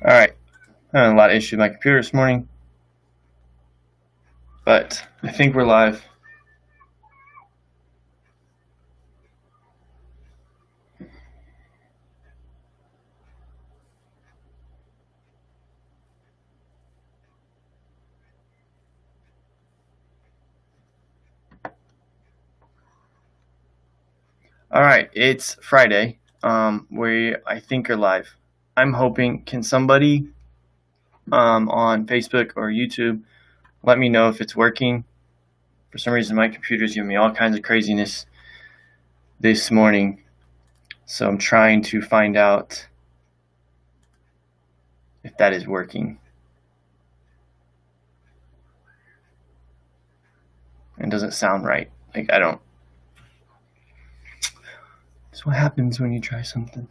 Alright, I had a lot of issues with my computer this morning, but I think we're live. Alright, it's Friday. We, I think, are live. I'm hoping, can somebody on Facebook or YouTube let me know if it's working? For some reason, my computer's giving me all kinds of craziness this morning, so I'm trying to find out if that is working. It doesn't sound right. Like, I don't. That's what happens when you try something.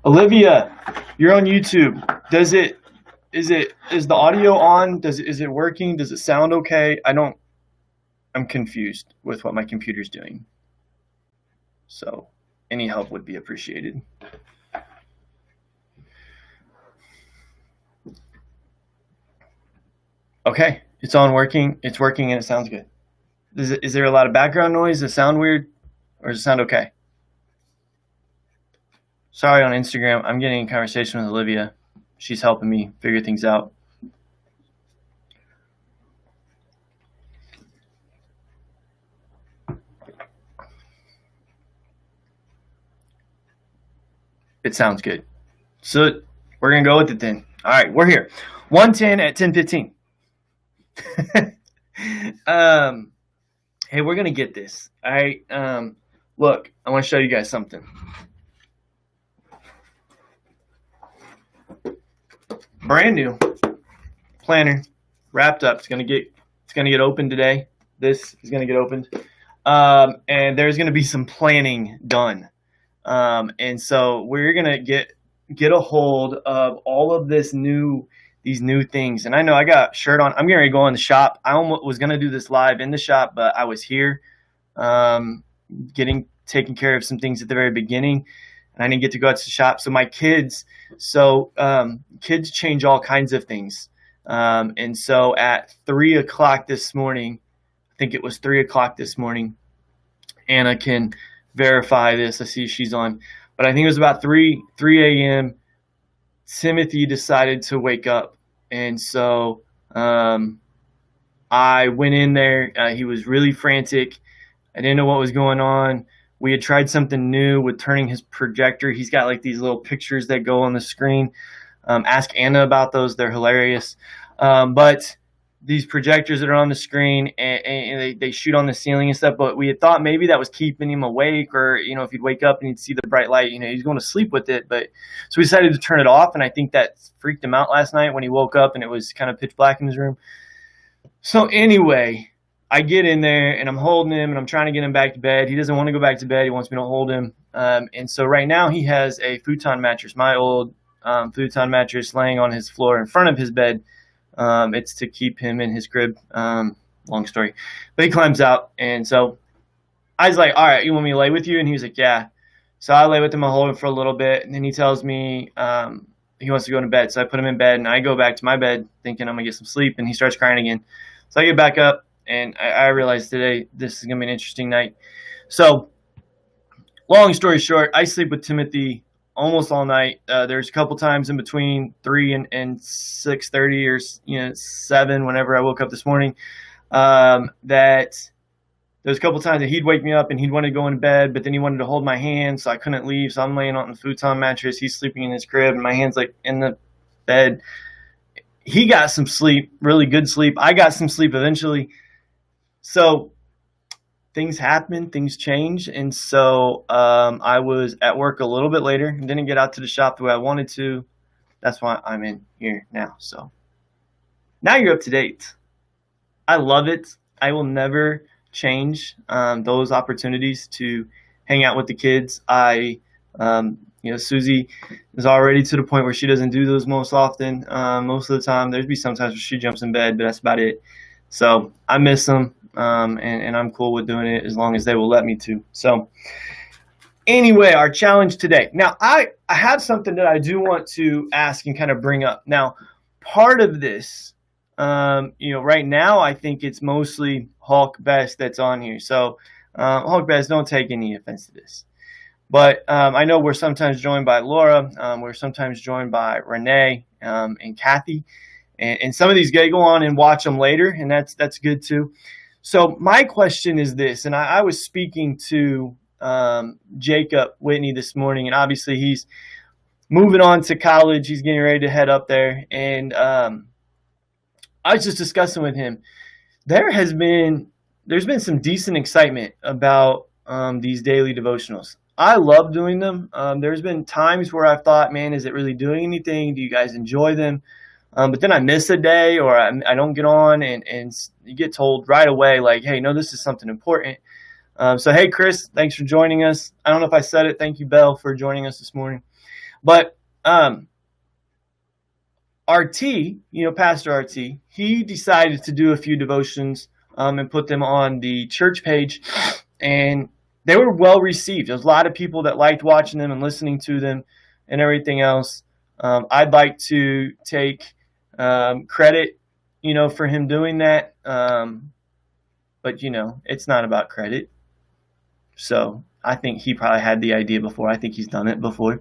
Olivia, you're on YouTube. Is the audio on? Is it working? Does it sound okay? I'm confused with what my computer's doing. So any help would be appreciated. Okay, it's on working. It's working and it sounds good. Is there a lot of background noise? Does it sound weird? Or does it sound okay? Sorry, on Instagram, I'm getting in conversation with Olivia. She's helping me figure things out. It sounds good. So we're going to go with it then. All right, we're here. 110 at 10:15. Hey, we're going to get this. All right. Look, I want to show you guys something. Brand new planner, wrapped up. It's gonna get opened today. This is gonna get opened, and there's gonna be some planning done. And so we're gonna get a hold of all of these new things. And I know I got a shirt on. I'm getting ready to go in the shop. I almost was gonna do this live in the shop, but I was here, taking care of some things at the very beginning, and I didn't get to go out to the shop. So my kids, kids change all kinds of things. And so at 3 o'clock this morning, I think it was 3 o'clock this morning, Anna can verify this. I see she's on, but I think it was about 3 a.m. Timothy decided to wake up. And so I went in there. He was really frantic. I didn't know what was going on. We had tried something new with turning his projector. He's got like these little pictures that go on the screen. Ask Anna about those. They're hilarious. But these projectors that are on the screen and they shoot on the ceiling and stuff. But we had thought maybe that was keeping him awake, or, if he'd wake up and he'd see the bright light, he's going to sleep with it. But so we decided to turn it off. And I think that freaked him out last night when he woke up and it was kind of pitch black in his room. So anyway, I get in there and I'm holding him and I'm trying to get him back to bed. He doesn't want to go back to bed. He wants me to hold him. And so right now he has a futon mattress, my old futon mattress, laying on his floor in front of his bed. It's to keep him in his crib. Long story. But he climbs out. And so I was like, all right, you want me to lay with you? And he was like, yeah. So I lay with him. I hold him for a little bit. And then he tells me he wants to go to bed. So I put him in bed and I go back to my bed thinking I'm going to get some sleep. And he starts crying again. So I get back up. And I realized today this is going to be an interesting night. So long story short, I sleep with Timothy almost all night. There's a couple times in between 3 and 6:30 or 7 whenever I woke up this morning, that there's a couple times that he'd wake me up and he'd want to go into bed, but then he wanted to hold my hand, so I couldn't leave. So I'm laying on the futon mattress. He's sleeping in his crib, and my hand's like in the bed. He got some sleep, really good sleep. I got some sleep eventually. So things happen, things change, and so I was at work a little bit later and didn't get out to the shop the way I wanted to. That's why I'm in here now. So now you're up to date. I love it. I will never change those opportunities to hang out with the kids. Susie is already to the point where she doesn't do those most often. Most of the time, there'd be sometimes where she jumps in bed, but that's about it. So I miss them. And I'm cool with doing it as long as they will let me to. So Anyway, our challenge today. Now, I have something that I do want to ask and kind of bring up. Now, part of this, right now, I think it's mostly Hulk Best that's on here. So, Hulk Best, don't take any offense to this. But I know we're sometimes joined by Laura. We're sometimes joined by Renee and Kathy. And some of these guys go on and watch them later, and that's good too. So my question is this, and I was speaking to Jacob Whitney this morning, and obviously he's moving on to college. He's getting ready to head up there, and I was just discussing with him. There's been some decent excitement about these daily devotionals. I love doing them. There's been times where I've thought, man, is it really doing anything? Do you guys enjoy them? But then I miss a day, or I don't get on, and you get told right away, like, hey, no, this is something important. So, hey, Chris, thanks for joining us. I don't know if I said it. Thank you, Belle, for joining us this morning. But RT, Pastor RT, he decided to do a few devotions and put them on the church page, and they were well received. There's a lot of people that liked watching them and listening to them and everything else. I'd like to take credit, for him doing that. But, it's not about credit. So I think he probably had the idea before. I think he's done it before.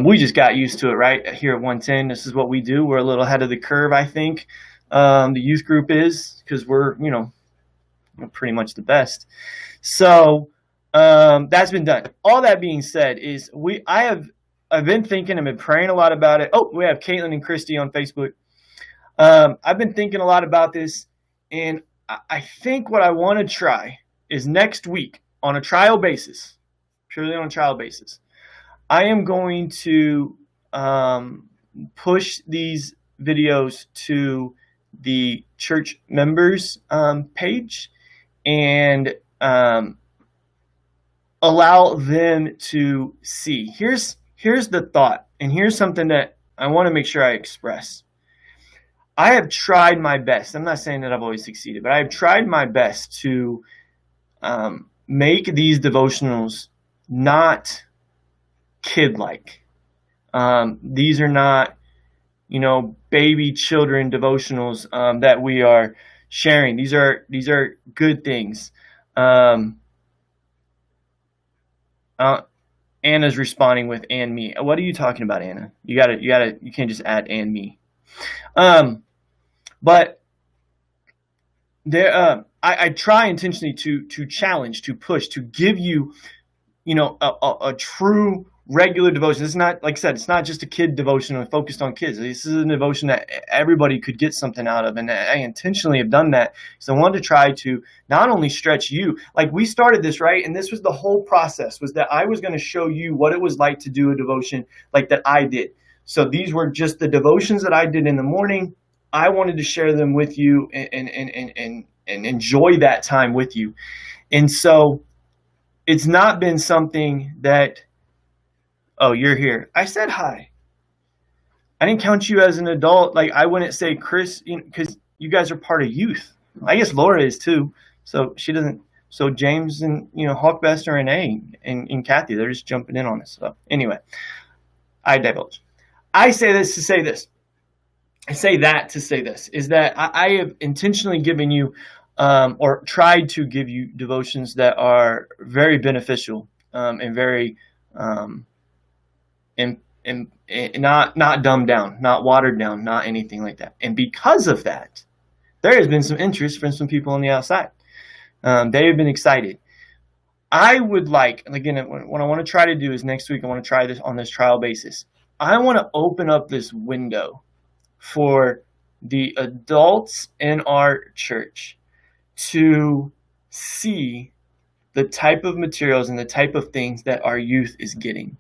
We just got used to it, right? Here at 110, this is what we do. We're a little ahead of the curve, I think. The youth group is, because we're, pretty much the best. So that's been done. All that being said is I've been thinking and been praying a lot about it. Oh, we have Caitlin and Christy on Facebook. I've been thinking a lot about this, and I think what I want to try is next week on a trial basis, purely on a trial basis, I am going to push these videos to the church members page and allow them to see. Here's the thought, and here's something that I want to make sure I express. I have tried my best. I'm not saying that I've always succeeded, but I've tried my best to make these devotionals not kid-like. These are not, baby children devotionals that we are sharing. These are good things. Anna's responding with "and me." What are you talking about, Anna? You can't just add "and me." But there, I try intentionally to challenge, to push, to give you, a true regular devotion. It's not, like I said, it's not just a kid devotion focused on kids. This is a devotion that everybody could get something out of, and I intentionally have done that because I wanted to try to not only stretch you. Like, we started this, right? And this was the whole process, was that I was going to show you what it was like to do a devotion like that I did. So these were just the devotions that I did in the morning. I wanted to share them with you and enjoy that time with you. And so it's not been something that, oh, you're here. I said hi. I didn't count you as an adult. Like, I wouldn't say Chris, because you guys are part of youth. I guess Laura is too. So she doesn't. So James and, Hawkbest and Renee and Kathy, they're just jumping in on this. So anyway, I divulge. I say this to say this. I say that to say this, is that I have intentionally given you or tried to give you devotions that are very beneficial and very and not dumbed down, not watered down, not anything like that. And because of that, there has been some interest from some people on the outside. They have been excited. I would like, and again, what I want to try to do is next week I want to try this on this trial basis. I want to open up this window for the adults in our church to see the type of materials and the type of things that our youth is getting.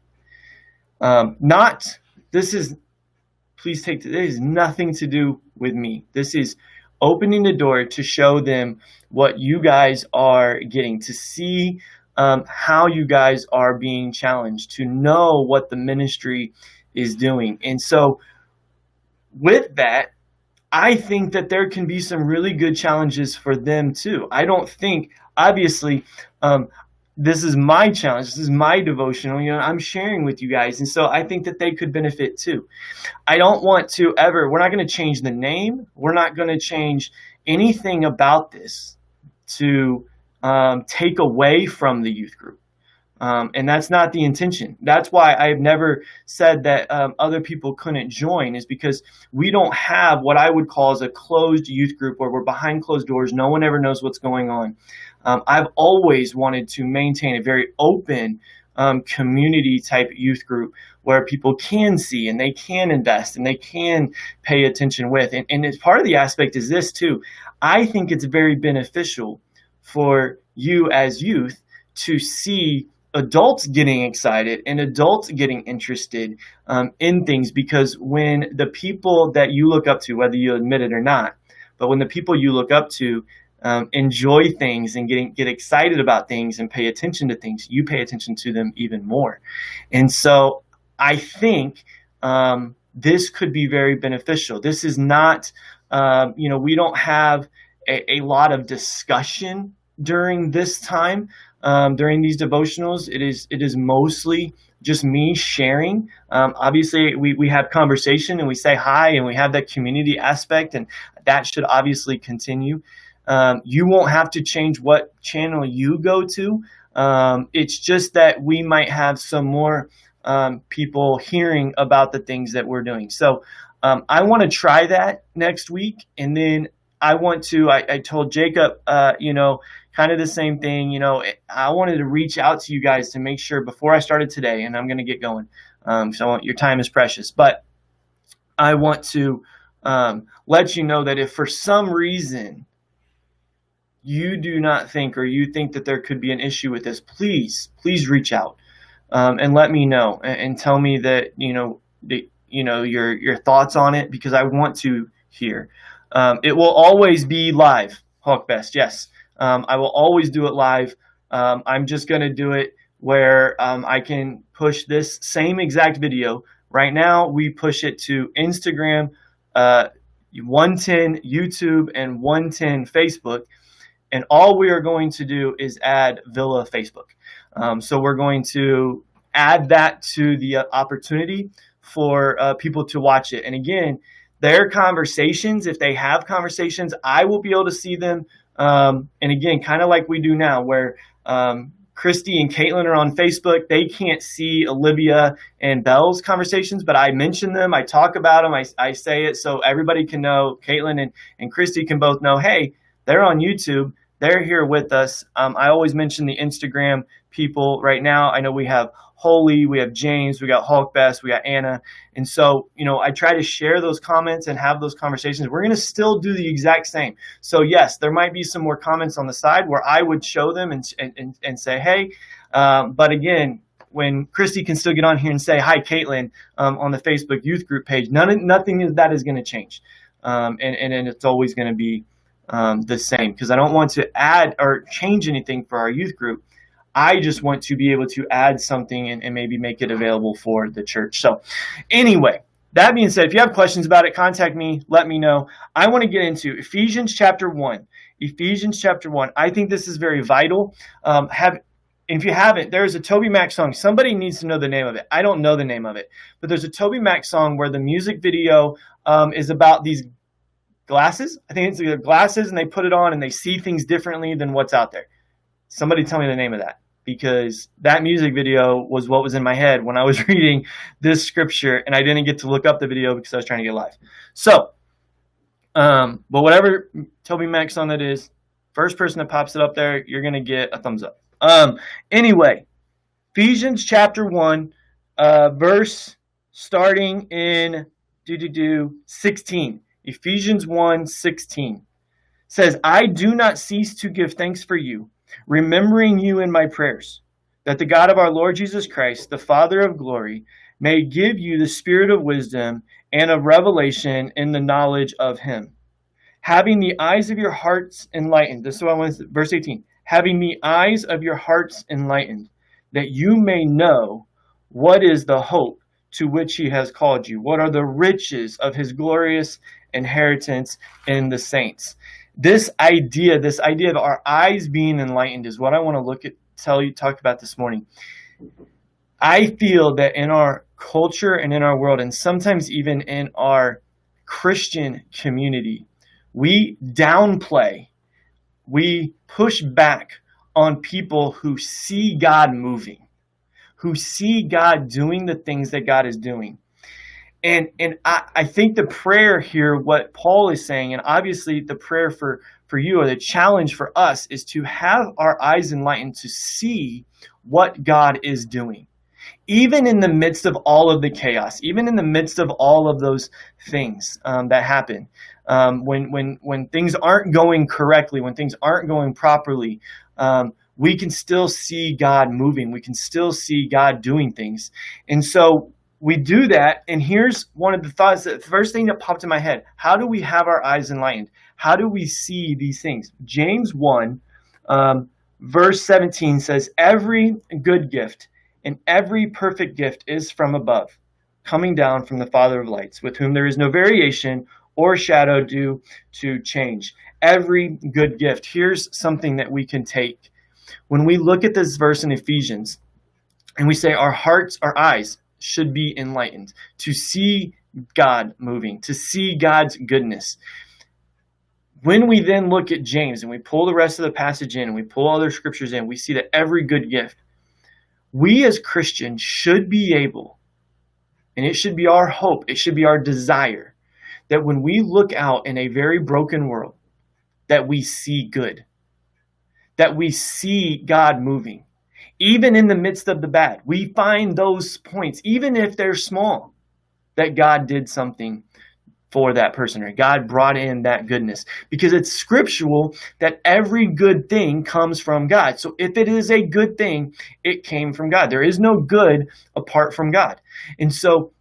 This is nothing to do with me. This is opening the door to show them what you guys are getting, to see how you guys are being challenged, to know what the ministry is doing. And so with that, I think that there can be some really good challenges for them too. I don't think, obviously, this is my challenge. This is my devotional. I'm sharing with you guys. And so I think that they could benefit too. I don't want to ever, we're not going to change the name. We're not going to change anything about this to take away from the youth group. And that's not the intention. That's why I've never said that other people couldn't join, is because we don't have what I would call as a closed youth group where we're behind closed doors. No one ever knows what's going on. I've always wanted to maintain a very open community type youth group where people can see and they can invest and they can pay attention with. And as part of the aspect is this too. I think it's very beneficial for you as youth to see adults getting excited and adults getting interested in things, because when the people that you look up to, whether you admit it or not, but when the people you look up to enjoy things and get excited about things and pay attention to things, you pay attention to them even more. And so I think this could be very beneficial. This is not, we don't have a lot of discussion during this time. During these devotionals, it is mostly just me sharing. Obviously, we have conversation and we say hi and we have that community aspect, and that should obviously continue. You won't have to change what channel you go to. It's just that we might have some more people hearing about the things that we're doing. So I want to try that next week, and then I told Jacob, kind of the same thing. I wanted to reach out to you guys to make sure before I started today, and I'm going to get going. So your time is precious, but I want to let you know that if for some reason you do not think, or you think that there could be an issue with this, please reach out and let me know and tell me that, your thoughts on it, because I want to hear. It will always be live, Hawkbest. Yes. I will always do it live. I'm just going to do it where I can push this same exact video. Right now, we push it to Instagram, 110 YouTube, and 110 Facebook. And all we are going to do is add Villa Facebook. So we're going to add that to the opportunity for people to watch it. And again, their conversations, if they have conversations, I will be able to see them. And again, kind of like we do now, where Christy and Caitlin are on Facebook. They can't see Olivia and Belle's conversations, but I mention them. I talk about them. I say it so everybody can know. Caitlin and Christy can both know, hey, they're on YouTube. They're here with us. I always mention the Instagram people. Right now, I know we have Holy, we have James, we got Hawkbest, we got Anna. And so, I try to share those comments and have those conversations. We're going to still do the exact same. So yes, there might be some more comments on the side where I would show them and say, hey, but again, when Christy can still get on here and say, hi, Caitlin, on the Facebook youth group page, nothing of that is going to change. And it's always going to be the same, because I don't want to add or change anything for our youth group. I just want to be able to add something and maybe make it available for the church. So anyway, that being said, if you have questions about it, contact me, let me know. I want to get into Ephesians chapter 1. Ephesians chapter 1. I think this is very vital. If you haven't, there's a Toby Mac song. Somebody needs to know the name of it. I don't know the name of it. But there's a Toby Mac song where the music video is about these glasses. I think it's the glasses, and they put it on and they see things differently than what's out there. Somebody tell me the name of that, because that music video was what was in my head when I was reading this scripture, and I didn't get to look up the video because I was trying to get live. So, but whatever Toby Mac song that is, first person that pops it up there, you're going to get a thumbs up. Anyway, Ephesians chapter 1, verse starting in 16. Ephesians 1:16 says, I do not cease to give thanks for you, remembering you in my prayers, that the God of our Lord Jesus Christ, the Father of glory, may give you the spirit of wisdom and of revelation in the knowledge of him, having the eyes of your hearts enlightened. This is what I want to, verse 18. Having the eyes of your hearts enlightened, that you may know what is the hope to which he has called you. What are the riches of his glorious inheritance in the saints? This idea of our eyes being enlightened is what I want to look at talked about this morning. I feel that in our culture and in our world, and sometimes even in our Christian community, we downplay, we push back on people who see God moving, who see God doing the things that God is doing. And I think the prayer here, what Paul is saying, and obviously the prayer for you, or the challenge for us, is to have our eyes enlightened to see what God is doing. Even in the midst of all of the chaos, even in the midst of all of those things that happen, when things aren't going correctly, when things aren't going properly, we can still see God moving. We can still see God doing things. And so we do that. And here's one of the thoughts, the first thing that popped in my head. How do we have our eyes enlightened? How do we see these things? James 1, verse 17 says, every good gift and every perfect gift is from above, coming down from the Father of lights, with whom there is no variation or shadow due to change. Every good gift. Here's something that we can take. When we look at this verse in Ephesians, and we say our hearts, our eyes should be enlightened to see God moving, to see God's goodness. When we then look at James and we pull the rest of the passage in and we pull other scriptures in, we see that every good gift, we as Christians should be able, and it should be our hope, it should be our desire, that when we look out in a very broken world, that we see good, that we see God moving. Even in the midst of the bad, we find those points, even if they're small, that God did something for that person, or God brought in that goodness, because it's scriptural that every good thing comes from God. So if it is a good thing, it came from God. There is no good apart from God. And so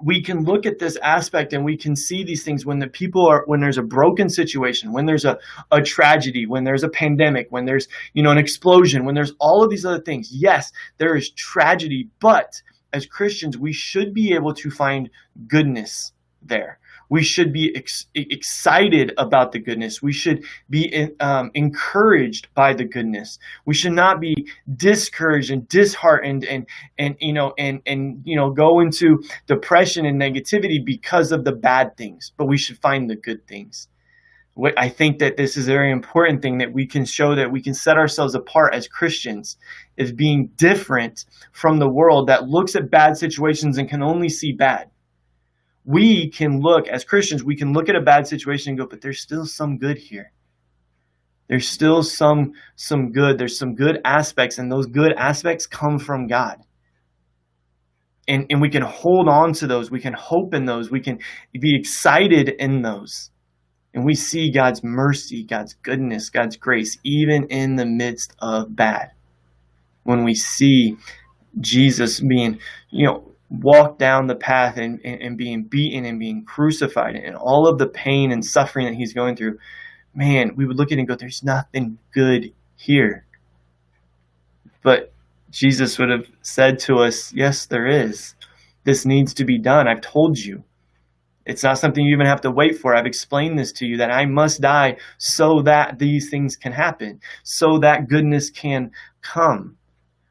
we can look at this aspect and we can see these things when there's a broken situation, when there's a tragedy, when there's a pandemic, when there's, an explosion, when there's all of these other things. Yes, there is tragedy, but as Christians, we should be able to find goodness there. We should be excited about the goodness. We should be encouraged by the goodness. We should not be discouraged and disheartened and go into depression and negativity because of the bad things. But we should find the good things. I think that this is a very important thing, that we can show that we can set ourselves apart as Christians as being different from the world that looks at bad situations and can only see bad. We can look, as Christians, we can look at a bad situation and go, but there's still some good here. There's still some good. There's some good aspects, and those good aspects come from God. And we can hold on to those. We can hope in those. We can be excited in those. And we see God's mercy, God's goodness, God's grace, even in the midst of bad. When we see Jesus being, walk down the path and being beaten and being crucified and all of the pain and suffering that he's going through, man, we would look at it and go, there's nothing good here. But Jesus would have said to us, yes, there is. This needs to be done. I've told you. It's not something you even have to wait for. I've explained this to you, that I must die so that these things can happen, so that goodness can come.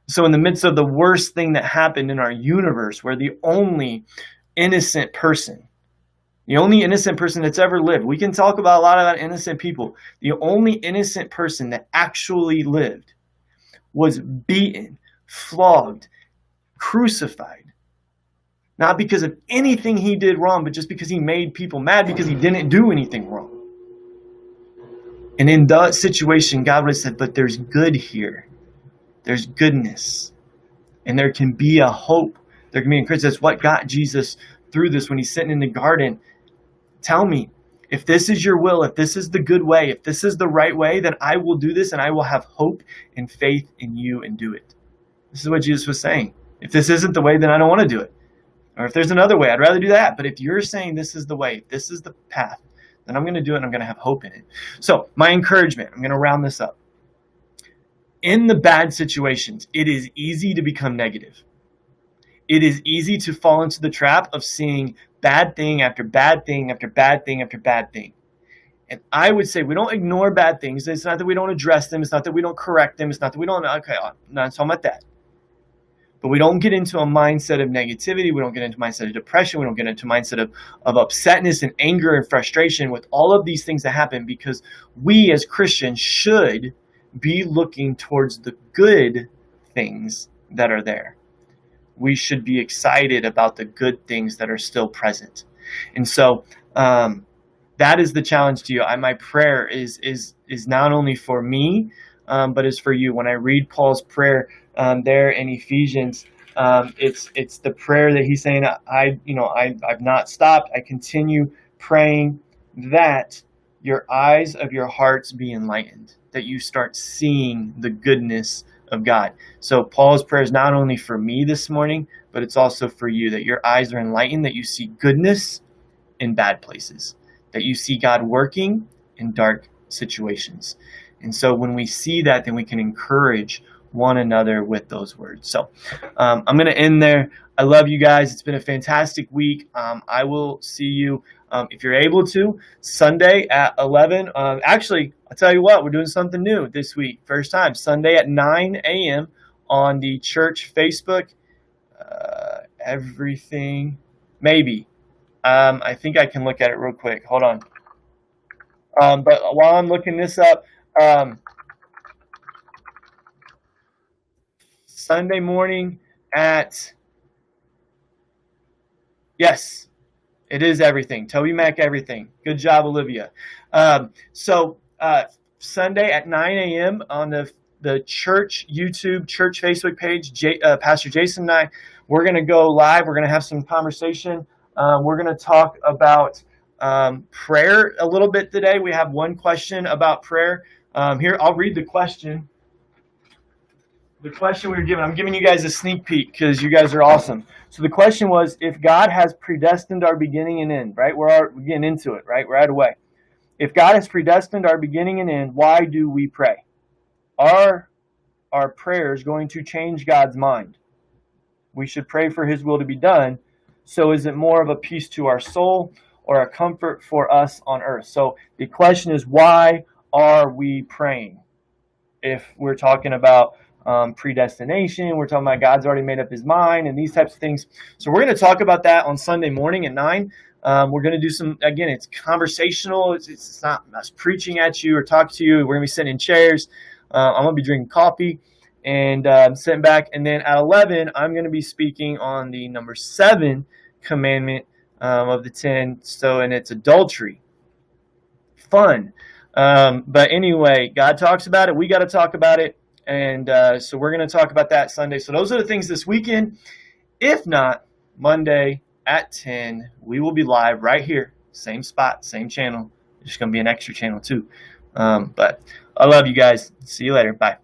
So in the midst of the worst thing that happened in our universe, where the only innocent person that's ever lived, we can talk about a lot of innocent people, the only innocent person that actually lived was beaten, flogged, crucified. Not because of anything he did wrong, but just because he made people mad because he didn't do anything wrong. And in that situation, God would have said, but there's good here. There's goodness. And there can be a hope. There can be encouragement. That's what got Jesus through this when he's sitting in the garden. Tell me, if this is your will, if this is the good way, if this is the right way, then I will do this and I will have hope and faith in you and do it. This is what Jesus was saying. If this isn't the way, then I don't want to do it. Or if there's another way, I'd rather do that. But if you're saying this is the way, this is the path, then I'm going to do it and I'm going to have hope in it. So my encouragement, I'm going to round this up. In the bad situations, it is easy to become negative. It is easy to fall into the trap of seeing bad thing after bad thing after bad thing after bad thing. And I would say we don't ignore bad things. It's not that we don't address them. It's not that we don't correct them. It's not that we don't, okay, I'm not talking about that. But we don't get into a mindset of negativity. We don't get into a mindset of depression. We don't get into a mindset of upsetness and anger and frustration with all of these things that happen, because we as Christians should be looking towards the good things that are there. We should be excited about the good things that are still present. And so that is the challenge to you. My prayer is not only for me, but is for you. When I read Paul's prayer there in Ephesians, it's the prayer that he's saying, I've not stopped. I continue praying that your eyes of your hearts be enlightened, that you start seeing the goodness of God. So Paul's prayer is not only for me this morning, but it's also for you, that your eyes are enlightened, that you see goodness in bad places, that you see God working in dark situations. And so when we see that, then we can encourage one another with those words. So I'm going to end there. I love you guys. It's been a fantastic week. I will see you, if you're able to, Sunday at 11. Actually, I'll tell you what, we're doing something new this week. First time, Sunday at 9 a.m. on the church Facebook. Everything, maybe. I think I can look at it real quick. Hold on. But while I'm looking this up, Sunday morning at, yes, it is everything. Toby Mac, everything. Good job, Olivia. So Sunday at 9 a.m. on the church YouTube, church Facebook page, Pastor Jason and I, we're going to go live. We're going to have some conversation. We're going to talk about prayer a little bit today. We have one question about prayer. Here, I'll read the question. The question we were given, I'm giving you guys a sneak peek because you guys are awesome. So the question was, if God has predestined our beginning and end, right? We're getting into it, right? We're right away. If God has predestined our beginning and end, why do we pray? Are our prayers going to change God's mind? We should pray for his will to be done. So is it more of a peace to our soul or a comfort for us on earth? So the question is, why are we praying? If we're talking about predestination, we're talking about God's already made up his mind and these types of things. So we're going to talk about that on Sunday morning at 9. We're going to do some, again, it's conversational. It's not us preaching at you or talking to you. We're going to be sitting in chairs. I'm going to be drinking coffee and sitting back. And then at 11, I'm going to be speaking on the number 7 commandment of the 10. So, and it's adultery. Fun. But anyway, God talks about it. We got to talk about it. And so we're going to talk about that Sunday. So those are the things this weekend. If not, Monday at 10, we will be live right here. Same spot, same channel. There's going to be an extra channel too. But I love you guys. See you later. Bye.